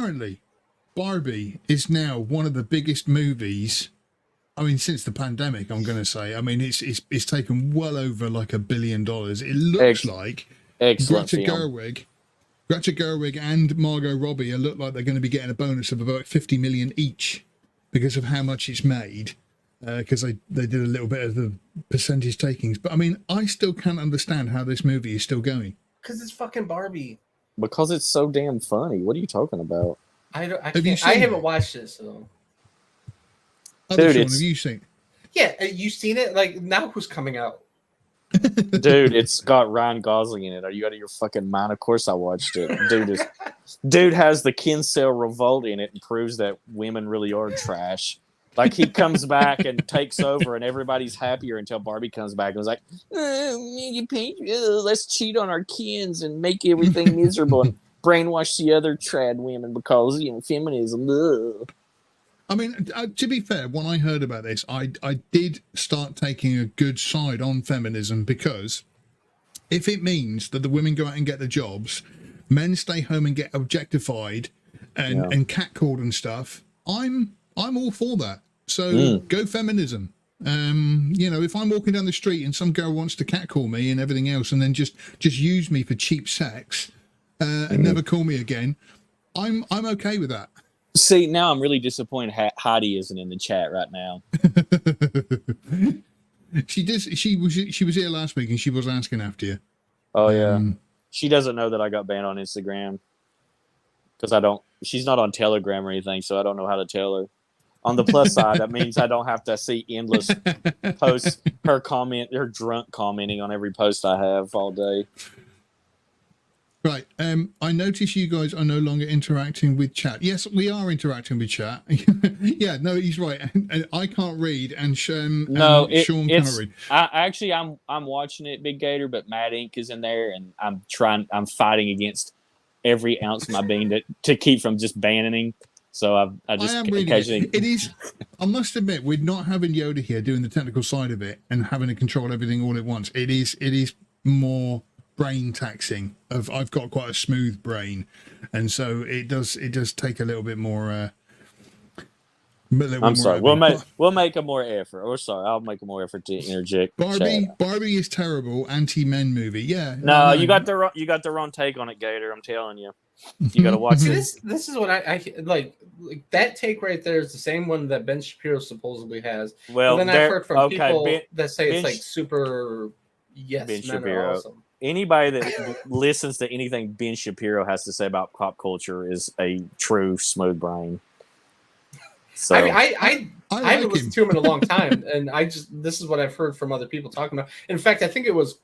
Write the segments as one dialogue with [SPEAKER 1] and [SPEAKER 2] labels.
[SPEAKER 1] apparently, Barbie is now one of the biggest movies. I mean, since the pandemic, I'm going to say. I mean, it's taken well over like $1 billion. It looks like
[SPEAKER 2] excellent film.
[SPEAKER 1] Greta Gerwig and Margot Robbie look like they're going to be getting a bonus of about 50 million each because of how much it's made. Because they did a little bit of the percentage takings. But I mean, I still can't understand how this movie is still going.
[SPEAKER 3] Because it's fucking Barbie.
[SPEAKER 2] Because it's so damn funny. What are you talking about?
[SPEAKER 3] I haven't watched it, so.
[SPEAKER 1] Dude, Sean, have you seen?
[SPEAKER 3] Yeah, you seen it? Like, now who's coming out?
[SPEAKER 2] Dude, it's got Ryan Gosling in it. Are you out of your fucking mind? Of course I watched it. Dude has the Kinsale revolt in it and proves that women really are trash. Like, he comes back and takes over, and everybody's happier until Barbie comes back and was like, let's cheat on our kids and make everything miserable and brainwash the other trad women because, feminism. Ugh.
[SPEAKER 1] I mean, to be fair, when I heard about this, I did start taking a good side on feminism, because if it means that the women go out and get the jobs, men stay home and get objectified and catcalled and stuff, I'm all for that. So go feminism. If I'm walking down the street and some girl wants to catcall me and everything else, and then just use me for cheap sex and never call me again, I'm okay with that.
[SPEAKER 2] See, now I'm really disappointed Heidi isn't in the chat right now.
[SPEAKER 1] She was here last week and she was asking after you.
[SPEAKER 2] Oh yeah. She doesn't know that I got banned on Instagram because she's not on Telegram or anything, so I don't know how to tell her. On the plus side, that means I don't have to see endless posts, her drunk commenting on every post I have all day.
[SPEAKER 1] Right. I notice you guys are no longer interacting with chat. Yes, we are interacting with chat. Yeah, no, he's right. I can't read, and Sean can't read.
[SPEAKER 2] I'm watching it, Big Gator, but Mad Ink is in there, and I'm fighting against every ounce of my being to keep from just banning. So I just occasionally.
[SPEAKER 1] It is. I must admit, with not having Yoda here doing the technical side of it and having to control everything all at once, it is more brain taxing. I've got quite a smooth brain, and so it does take a little bit more.
[SPEAKER 2] I'm sorry. We'll make a more effort. Or sorry, I'll make a more effort to interject.
[SPEAKER 1] Barbie is terrible anti-men movie. Yeah.
[SPEAKER 2] No, you got the wrong take on it, Gator. I'm telling you. You got to watch
[SPEAKER 3] this. This is what I like. That take right there is the same one that Ben Shapiro supposedly has.
[SPEAKER 2] Well,
[SPEAKER 3] then I've heard from people that say
[SPEAKER 2] it's
[SPEAKER 3] like super. Yes,
[SPEAKER 2] Ben
[SPEAKER 3] men
[SPEAKER 2] Shapiro.
[SPEAKER 3] are awesome.
[SPEAKER 2] Anybody that listens to anything Ben Shapiro has to say about pop culture is a true smooth brain. So
[SPEAKER 3] I haven't listened to him in a long time, and this is what I've heard from other people talking about. In fact, I think it was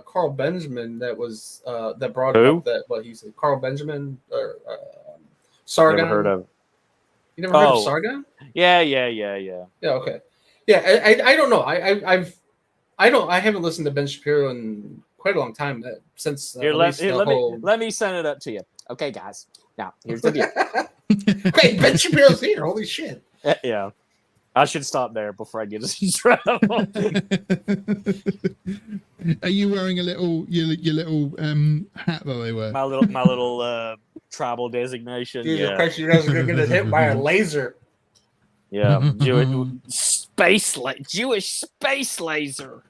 [SPEAKER 3] Carl Benjamin that was that brought up that what he said. Carl Benjamin or Sargon.
[SPEAKER 2] Never heard of.
[SPEAKER 3] You never heard of Sargon?
[SPEAKER 2] Yeah.
[SPEAKER 3] Yeah. Okay. Yeah. I don't know. I haven't listened to Ben Shapiro in quite a long time since.
[SPEAKER 2] Let me send it up to you. Okay, guys. Now here's the deal.
[SPEAKER 3] Wait, Ben Shapiro's here. Holy shit.
[SPEAKER 2] Yeah. I should stop there before I get us in trouble.
[SPEAKER 1] Are you wearing your little hat that they wear?
[SPEAKER 2] My little tribal designation.
[SPEAKER 3] Jesus Christ, you guys are gonna get hit by a laser.
[SPEAKER 2] Yeah, Jewish space laser.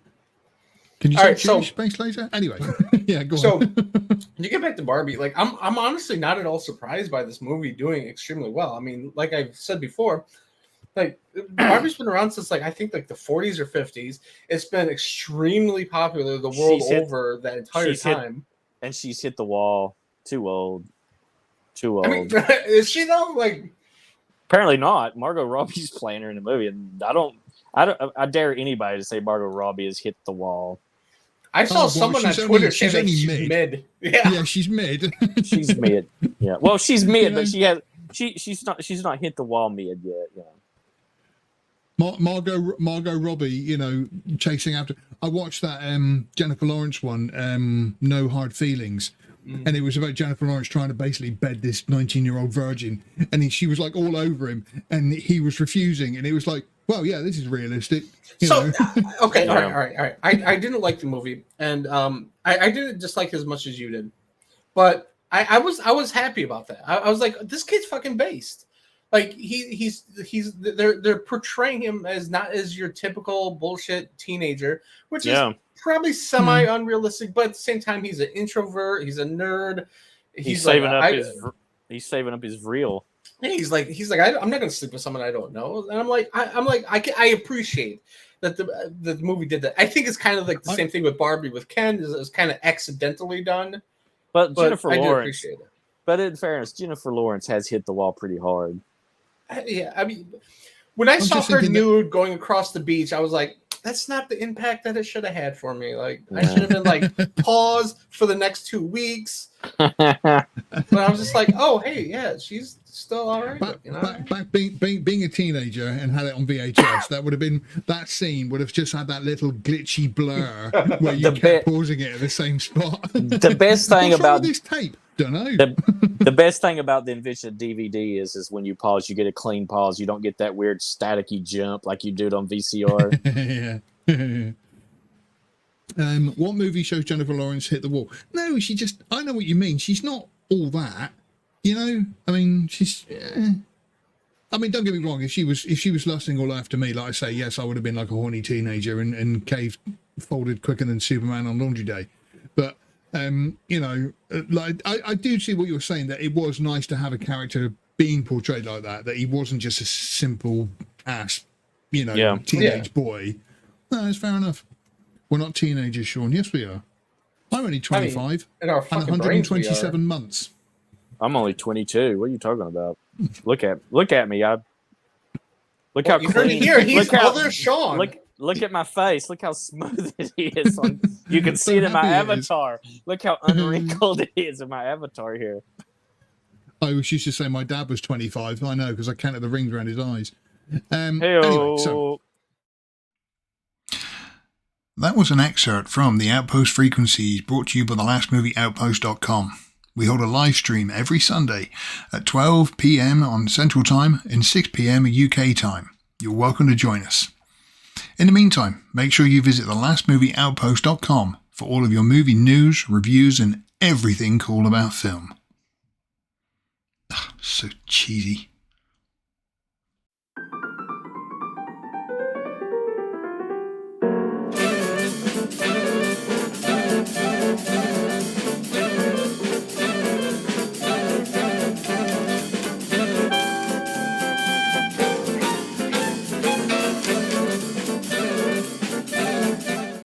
[SPEAKER 1] Can you say Jewish space laser? Anyway, yeah, go on.
[SPEAKER 3] So to get back to Barbie, like I'm honestly not at all surprised by this movie doing extremely well. I mean, like I've said before, like Barbie's been around since I think the 40s or 50s. It's been extremely popular the world over that entire time.
[SPEAKER 2] And she's hit the wall. Too old.
[SPEAKER 3] I mean, is she though? Like,
[SPEAKER 2] apparently not. Margot Robbie's playing her in the movie, and I dare anybody to say Margot Robbie has hit the wall.
[SPEAKER 3] I saw someone on Twitter say that she's mid.
[SPEAKER 1] Yeah, she's mid.
[SPEAKER 2] She's mid. Yeah. Well, she's mid, but she's not hit the wall mid yet. Yeah.
[SPEAKER 1] Margot Robbie, chasing after. I watched that Jennifer Lawrence one, No Hard Feelings, and it was about Jennifer Lawrence trying to basically bed this 19-year-old virgin, and she was like all over him, and he was refusing, and it was like, well, yeah, this is realistic.
[SPEAKER 3] Okay, all right. I didn't like the movie, and I didn't dislike it as much as you did, but I was happy about that. I was like, this kid's fucking based. Like they're portraying him as not as your typical bullshit teenager, which is probably semi unrealistic, but at the same time, he's an introvert, he's a nerd.
[SPEAKER 2] He's saving up his real.
[SPEAKER 3] Yeah, he's like I'm not gonna sleep with someone I don't know, and I appreciate that the movie did that. I think it's kind of like the same thing with Barbie with Ken. It's kind of accidentally done,
[SPEAKER 2] but Jennifer
[SPEAKER 3] I do
[SPEAKER 2] Lawrence.
[SPEAKER 3] Appreciate it.
[SPEAKER 2] But in fairness, Jennifer Lawrence has hit the wall pretty hard.
[SPEAKER 3] Yeah, I mean, when I saw her nude going across the beach, I was like, that's not the impact that it should have had for me. Like, I should have been like, pause for the next 2 weeks. But I was just like, oh, hey, yeah, she's still all right.
[SPEAKER 1] Back being a teenager and had it on VHS, that scene would have just had that little glitchy blur where you kept pausing it at the same spot.
[SPEAKER 2] The best thing about
[SPEAKER 1] this tape, don't know.
[SPEAKER 2] The best thing about the invention of DVD is when you pause, you get a clean pause. You don't get that weird staticky jump like you do on VCR.
[SPEAKER 1] Yeah. What movie shows Jennifer Lawrence hit the wall? No, I know what you mean. She's not all that, you know. I mean, I mean, don't get me wrong. If she was lusting all after me, like I say, yes, I would have been like a horny teenager and cave folded quicker than Superman on laundry day. But you know, like I do see what you're saying, that it was nice to have a character being portrayed like that. That he wasn't just a simple ass, you know, teenage boy. No, it's fair enough. We're not teenagers, Sean. Yes, we are. I'm only 25
[SPEAKER 3] and
[SPEAKER 1] 127 months.
[SPEAKER 2] I'm only 22. What are you talking about? Look at me. Look how clean.
[SPEAKER 3] He's other Sean.
[SPEAKER 2] Look at my face. Look how smooth it is. You can see it in my avatar. Look how unwrinkled it is in my avatar here.
[SPEAKER 1] I used to say my dad was 25. I know, because I counted the rings around his eyes. Anyway, so that was an excerpt from the Outpost Frequencies, brought to you by the lastmovieoutpost.com. We hold a live stream every Sunday at 12 p.m. on Central Time and 6 p.m. UK time. You're welcome to join us. In the meantime, make sure you visit the lastmovieoutpost.com for all of your movie news, reviews, and everything cool about film. So cheesy.